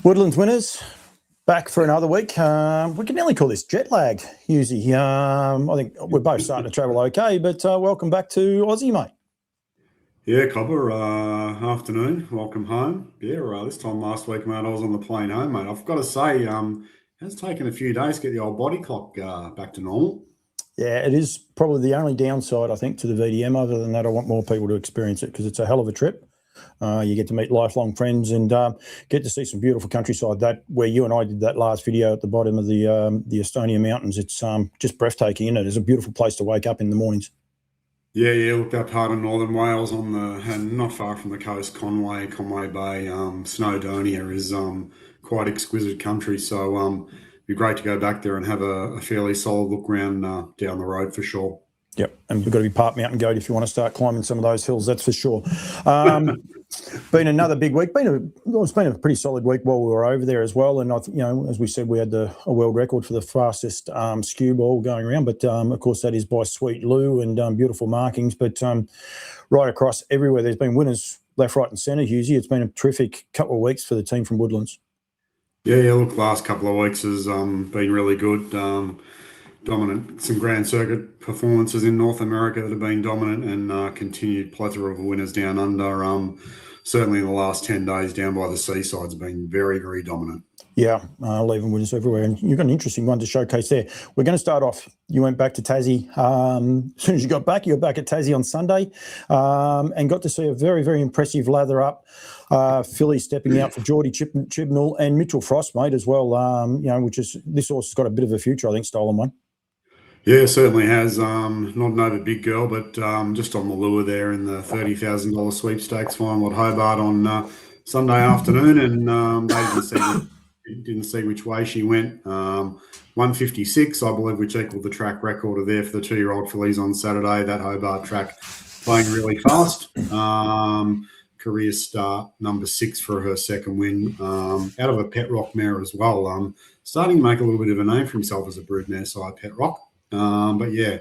Woodlands Winners, back for another week. We can nearly call this jet lag, Husey. I think we're both starting to travel okay, but welcome back to Aussie, mate. Yeah, Cobber, afternoon. Welcome home. Yeah, this time last week, mate, I was on the plane home, mate. I've got to say, it's taken a few days to get the old body clock back to normal. Yeah, it is probably the only downside, I think, to the VDM. Other than that, I want more people to experience it because it's a hell of a trip. You get to meet lifelong friends and get to see some beautiful countryside. That where you and I did that last video at the bottom of the Estonia Mountains. It's just breathtaking, isn't it? It's a beautiful place to wake up in the mornings. Yeah, look, that part of northern Wales and not far from the coast, Conway Bay, Snowdonia is quite exquisite country. So it'd be great to go back there and have a fairly solid look around down the road for sure. Yep, and we've got to be part mountain goat if you want to start climbing some of those hills, that's for sure. Been another big week. It's been a pretty solid week while we were over there as well. And as we said, we had a world record for the fastest skew ball going around. But of course, that is by Sweet Lou and beautiful markings. But right across everywhere, there's been winners left, right, and centre. Husey, it's been a terrific couple of weeks for the team from Woodlands. Yeah. Look, last couple of weeks has been really good. Dominant, some Grand Circuit performances in North America that have been dominant, and continued plethora of winners down under. Certainly in the last 10 days down by the seaside has been very, very dominant. Yeah, leaving winners everywhere. And you've got an interesting one to showcase there. We're going to start off. You went back to Tassie. As soon as you got back at Tassie on Sunday and got to see a very, very impressive lather up filly stepping out for Geordie Chibnall and Mitchell Frost, mate, as well, which is this horse has got a bit of a future, I think, stolen one. Yeah, certainly has. Not an over big girl, but just on the lure there in the $30,000 sweepstakes final at Hobart on Sunday afternoon, and they didn't see which way she went. 156, I believe, which equalled the track record of there for the 2-year-old fillies on Saturday. That Hobart track playing really fast. Career start, number 6 for her second win, out of a Pet Rock mare as well. Starting to make a little bit of a name for himself as a broodmare side, Pet Rock. But yeah,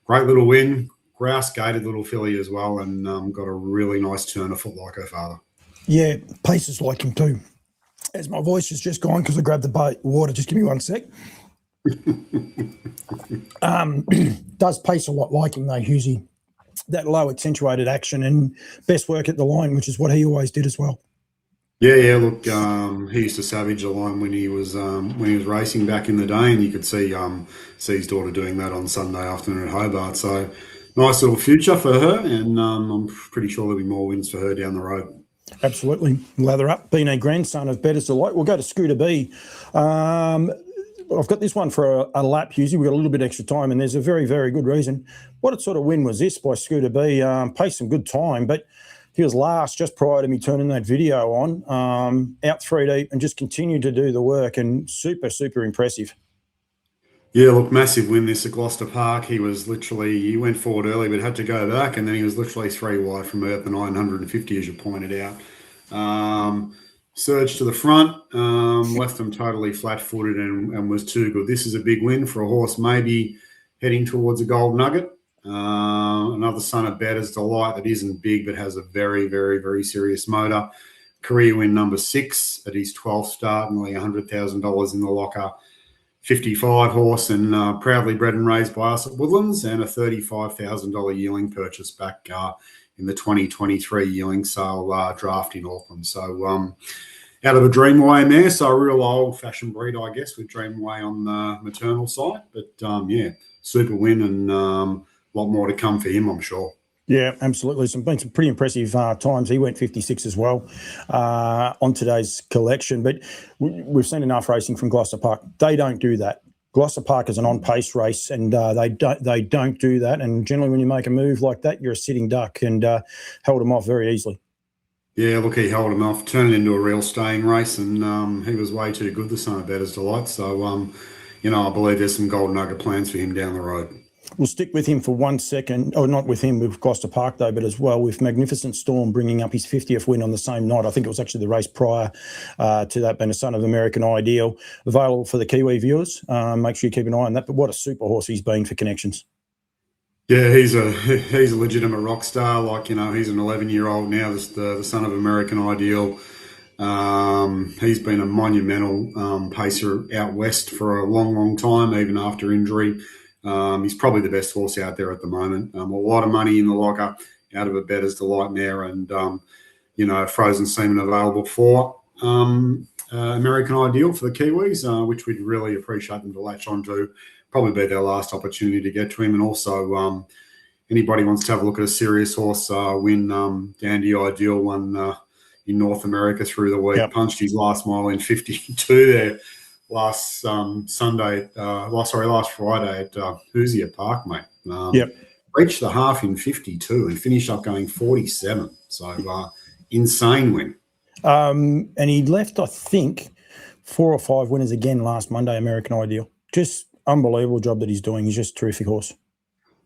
great little win, grouse-gated little filly as well, and got a really nice turn of foot like her father. Yeah, paces like him too. As my voice has just gone because I grabbed the water, just give me one sec. Does pace a lot like him though, Husey. That low accentuated action and best work at the line, which is what he always did as well. Yeah. Look, he used to savage the line when he was racing back in the day, and you could see his daughter doing that on Sunday afternoon at Hobart. So nice little future for her, and I'm pretty sure there'll be more wins for her down the road. Absolutely, lather up. Being a grandson of Better's Delight, we'll go to Scooter B. I've got this one for a lap, Husey. We've got a little bit extra time, and there's a very, very good reason. What sort of win was this by Scooter B? Paced some good time, but he was last just prior to me turning that video on, out 3 deep, and just continued to do the work, and super, super impressive. Yeah, look, massive win this at Gloucester Park. He went forward early, but had to go back, and then he was literally 3 wide from her at the 950, as you pointed out. Surged to the front, left them totally flat-footed and was too good. This is a big win for a horse maybe heading towards a gold nugget. Another son of Better's Delight that isn't big but has a very, very, very serious motor. Career win number 6 at his 12th start, nearly $100,000 in the locker. 55 horse and proudly bred and raised by us at Woodlands, and a $35,000 yearling purchase back in the 2023 yearling sale draft in Auckland. So out of a Dreamway mare, so a real old-fashioned breed, I guess, with Dreamway on the maternal side. But yeah, super win, and a lot more to come for him, I'm sure. Yeah, absolutely. Been some pretty impressive times. He went 56 as well on today's collection. But we've seen enough racing from Gloucester Park. They don't do that. Gloucester Park is an on-pace race, and they don't do that. And generally, when you make a move like that, you're a sitting duck, and held him off very easily. Yeah, look, he held him off, turned it into a real staying race, and he was way too good, the son of Better's Delight. So, I believe there's some gold nugget plans for him down the road. We'll stick with him for 1 second, or not with him, with Gloucester Park though, but as well with Magnificent Storm bringing up his 50th win on the same night. I think it was actually the race prior to that, being a son of American Ideal. Available for the Kiwi viewers. Make sure you keep an eye on that. But what a super horse he's been for Connections. Yeah, he's a legitimate rock star. Like, he's an 11-year-old now, the son of American Ideal. He's been a monumental pacer out west for a long, long time, even after injury. He's probably the best horse out there at the moment. A lot of money in the locker out of a Bettor's Delight mare, and frozen semen available for American Ideal for the Kiwis, which we'd really appreciate them to latch onto. Probably be their last opportunity to get to him. And also, anybody wants to have a look at a serious horse win, Dandy Ideal won in North America through the week. Yep. Punched his last mile in 52 there last Friday at Hoosier Park, mate. Yep. Reached the half in 52 and finished up going 47. So insane win. And he left, I think, 4 or 5 winners again last Monday, American Ideal. Just unbelievable job that he's doing. He's just a terrific horse.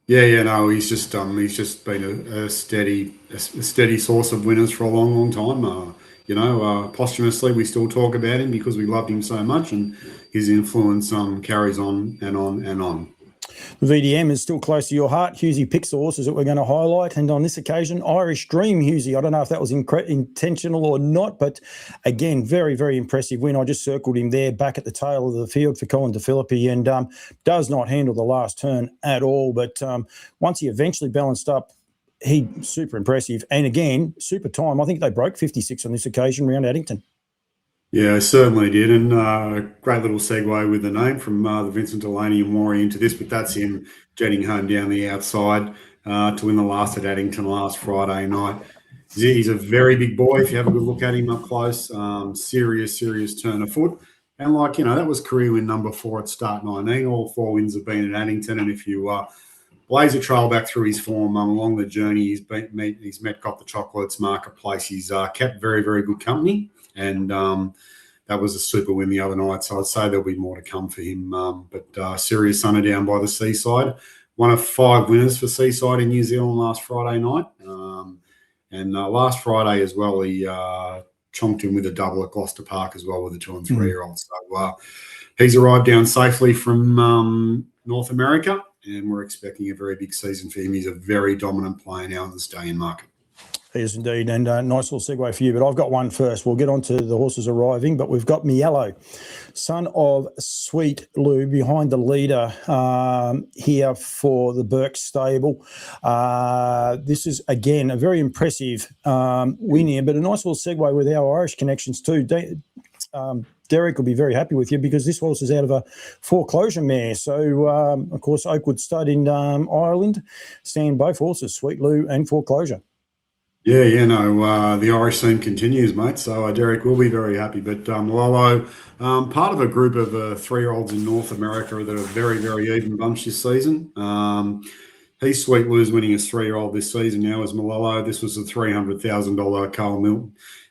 Yeah, no, he's just been a steady source of winners for a long, long time. Posthumously, we still talk about him because we loved him so much, and his influence carries on and on and on. The VDM is still close to your heart. Hughesy picks the horses that we're going to highlight, and on this occasion, Irish Dream, Hughesy. I don't know if that was intentional or not, but again, very, very impressive win. I just circled him there back at the tail of the field for Colin DeFilippi, and does not handle the last turn at all. But once he eventually balanced up, he super impressive. And again, super time. I think they broke 56 on this occasion round Addington. Yeah, certainly did. And great little segue with the name from the Vincent Delaney and Maury into this, but that's him jetting home down the outside to win the last at Addington last Friday night. He's a very big boy. If you have a good look at him up close, serious turn of foot. And that was career win number 4 at start 19. All 4 wins have been at Addington. And if you blaze a trail back through his form along the journey, he's met Got the Chocolates, Marketplace. He's kept very, very good company. And that was a super win the other night. So I'd say there'll be more to come for him. But Sirius Sunner down by the Seaside. One of 5 winners for Seaside in New Zealand last Friday night. And last Friday as well, he chonked him with a double at Gloucester Park as well with a 2 and 3-year-old. So he's arrived down safely from North America, and we're expecting a very big season for him. He's a very dominant player now in the stallion market. Yes, indeed, and nice little segue for you. But I've got one first. We'll get on to the horses arriving, but we've got Mielo, son of Sweet Lou, behind the leader here for the Burke stable. This is, again, a very impressive win here, but a nice little segue with our Irish connections too. Derek will be very happy with you because this horse is out of a foreclosure mare. So, of course, Oakwood Stud in Ireland stand both horses, Sweet Lou and Foreclosure. The Irish theme continues, mate. So Derek will be very happy. But Lolo, part of a group of 3-year-olds in North America that are very, very even bunch this season. He's Sweet Lou's winning his 3-year-old this season now as Malolo. This was a $300,000 Carl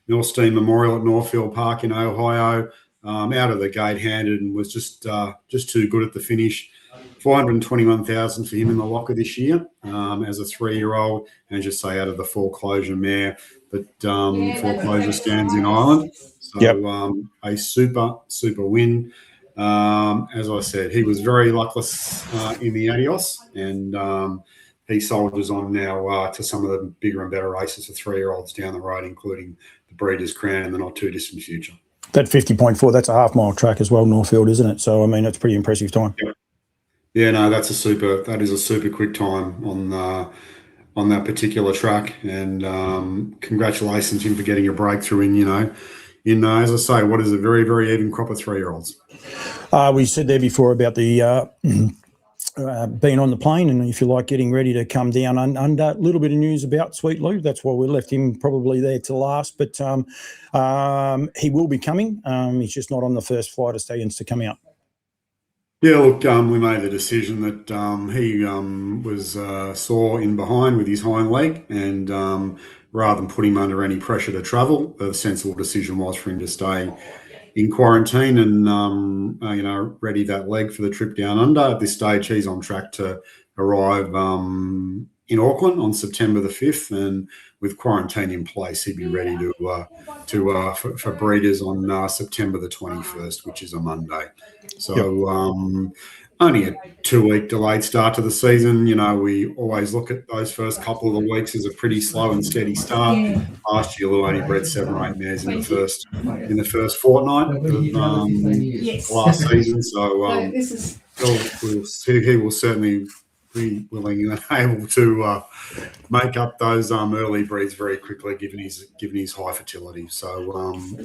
Milstein Memorial at Northfield Park in Ohio. Out of the gate handed and was just too good at the finish. $421,000 for him in the locker this year as a 3-year-old, and just say out of the Foreclosure mare. But Foreclosure stands in Ireland, so a super win. As I said, he was very luckless in the Adios, and he soldiers on now to some of the bigger and better races for 3-year-olds down the road, including the Breeders' Crown in the not too distant future. That 50.4, that's a half-mile track as well, Northfield, isn't it? So I mean, it's a pretty impressive time. Yeah, no, that is a super quick time on that particular track, and congratulations to him for getting a breakthrough in as I say, what is a very, very even crop of 3-year-olds. We said there before about the being on the plane, and if you like, getting ready to come down under. A little bit of news about Sweet Lou. That's why we left him probably there to last, but he will be coming. He's just not on the first flight of stallions to come out. Yeah, look, we made the decision that he was sore in behind with his hind leg, and rather than put him under any pressure to travel, the sensible decision was for him to stay in quarantine and, ready that leg for the trip down under. At this stage, he's on track to arrive in Auckland on September the 5th, and with quarantine in place, he'd be ready for breeders on September the 21st, which is a Monday. So only a 2-week delayed start to the season. You know, we always look at those first couple of the weeks as a pretty slow and steady start. Last year, Lou only bred 7 or 8 mares in the first fortnight of the last season. So he will certainly be willing and able to make up those early breeds very quickly, given his high fertility. So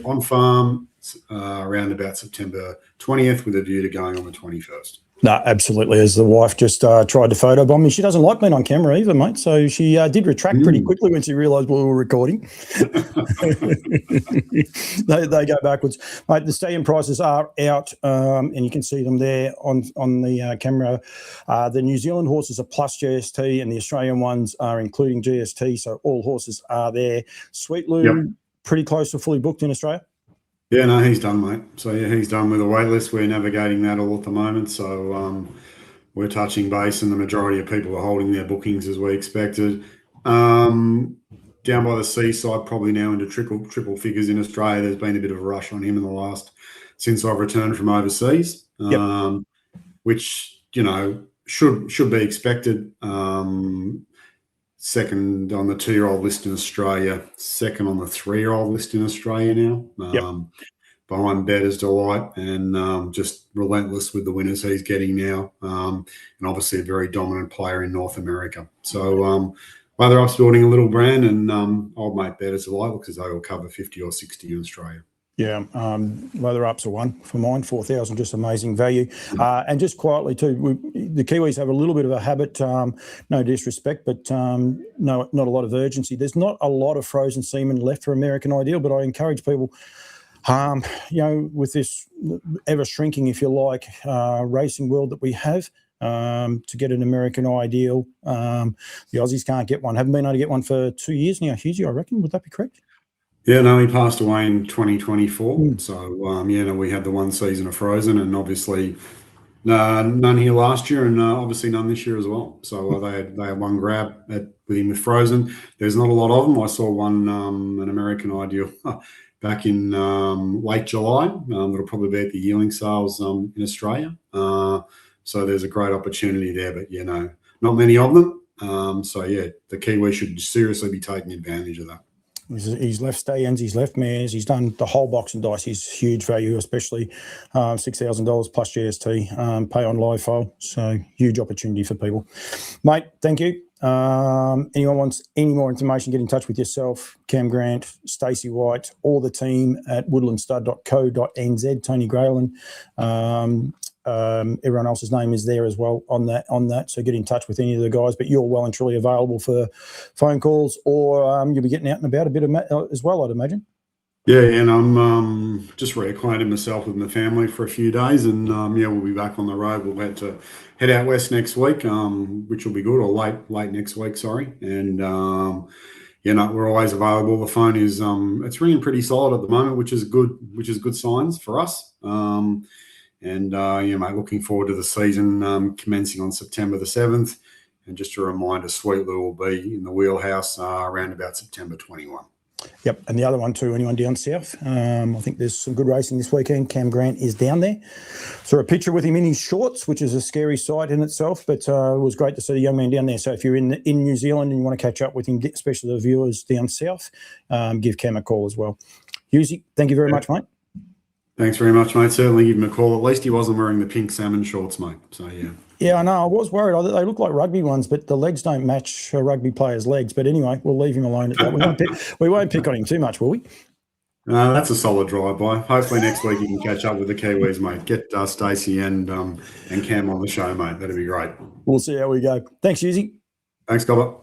on farm around about September 20th, with a view to going on the 21st. No, absolutely. As the wife just tried to photobomb me, she doesn't like being on camera either, mate. So she did retract pretty quickly when she realised we were recording. they go backwards, mate. The Stallion prices are out, and you can see them there on the camera. The New Zealand horses are plus GST, and the Australian ones are including GST. So all horses are there. Sweet Lou, pretty close to fully booked in Australia. Yeah, no, he's done, mate. So, yeah, he's done with a wait list. We're navigating that all at the moment. So, we're touching base, and the majority of people are holding their bookings as we expected. Down by the seaside, probably now into triple figures in Australia. There's been a bit of a rush on him since I've returned from overseas, which, you know, should be expected. Second on the 2-year-old list in Australia, second on the 3-year-old list in Australia now. Behind Better's Delight, and just relentless with the winners he's getting now, and obviously a very dominant player in North America. So Leather Up's building a little brand, and old mate Better's Delight looks as though he'll cover 50 or 60 in Australia. Yeah, Leather Up's a one for mine, 4,000, just amazing value. And just quietly too, the Kiwis have a little bit of a habit, no disrespect, but not a lot of urgency. There's not a lot of frozen semen left for American Ideal, but I encourage people, you know, with this ever shrinking, if you like, racing world that we have, to get an American Ideal. The Aussies can't get one, haven't been able to get one for 2 years now, Hughes, I reckon. Would that be correct? Yeah, no, he passed away in 2024. So, we had the one season of Frozen, and obviously none here last year, and obviously none this year as well. So they had one grab with him with Frozen. There's not a lot of them. I saw one, an American Ideal, back in late July. That'll probably be at the yearling sales in Australia. So there's a great opportunity there, but, you know, not many of them. The Kiwi should seriously be taking advantage of that. He's left Stallions, he's left mares, he's done the whole box and dice. He's huge value, especially $6,000 plus GST, pay on live file. So huge opportunity for people. Mate, thank you. Anyone wants any more information, get in touch with yourself, Cam Grant, Stacey White, or the team at woodlandstud.co.nz, Tony Grayland. Everyone else's name is there as well on that. So get in touch with any of the guys, but you're well and truly available for phone calls, or you'll be getting out and about a bit as well, I'd imagine. Yeah, and I'm just reacquainted myself with my family for a few days, and we'll be back on the road. We'll head out west next week, which will be good, or late next week, sorry. And we're always available. The phone is it's ringing pretty solid at the moment, which is good signs for us. Mate, looking forward to the season commencing on September the 7th. And just a reminder, Sweet Lou will be in the wheelhouse around about September 21. Yep, and the other one too, anyone down south. I think there's some good racing this weekend. Cam Grant is down there. Saw a picture with him in his shorts, which is a scary sight in itself, but it was great to see the young man down there. So if you're in New Zealand and you want to catch up with him, especially the viewers down south, give Cam a call as well. Hughesy, thank you very much, mate. Thanks very much, mate. Certainly give him a call. At least he wasn't wearing the pink salmon shorts, mate. So, yeah. Yeah, I know. I was worried. They look like rugby ones, but the legs don't match a rugby player's legs. But anyway, we'll leave him alone at that. We won't pick on him too much, will we? That's a solid drive-by. Hopefully next week you can catch up with the Kiwis, mate. Get Stacey and Cam on the show, mate. That'd be great. We'll see how we go. Thanks, Hughesy. Thanks, Gobber.